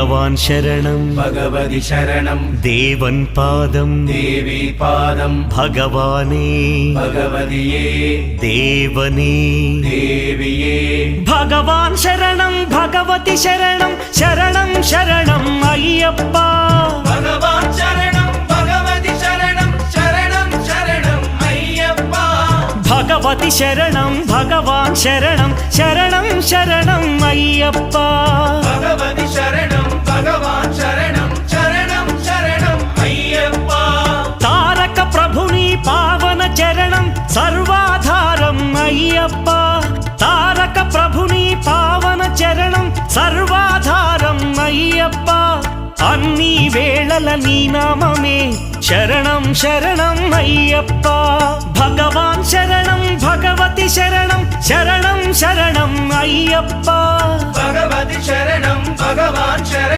ഭഗവാൻ ശരണം ഭഗവതി ശരണം ദേവൻ പാദം ദേവി പാദം ഭഗവാനേ ഭഗവതിയേ ദേവനേ ദേവിയേ ഭഗവാൻ ശരണം ഭഗവതി ശരണം ശരണം ശരണം അയ്യപ്പ ഭഗവാൻ ശരണം ഭഗവതി ശരണം ശരണം ശരണം അയ്യപ്പ ഭഗവതി ശരണം ഭഗവാൻ ശരണം ശരണം ശരണം അയ്യപ്പ ഭഗവതി ശരണം ഭഗവാൻ ശരണം ശരണം ശരണം അയ്യപ്പ താരക ప్రభుని పావన చరణం సర్వాధారం అయ్యప్ప తారక ప్రభుని పావన చరణం సర్వాధారం అయ్యప్ప అన్ని వేళల నీ నామమే శరణం శరణం అయ్యప్ప భగవాన్ శరణం భగవతి శరణం శరణం శరణం అయ్యప్ప భగవతి శరణం భగవాన్ శరణం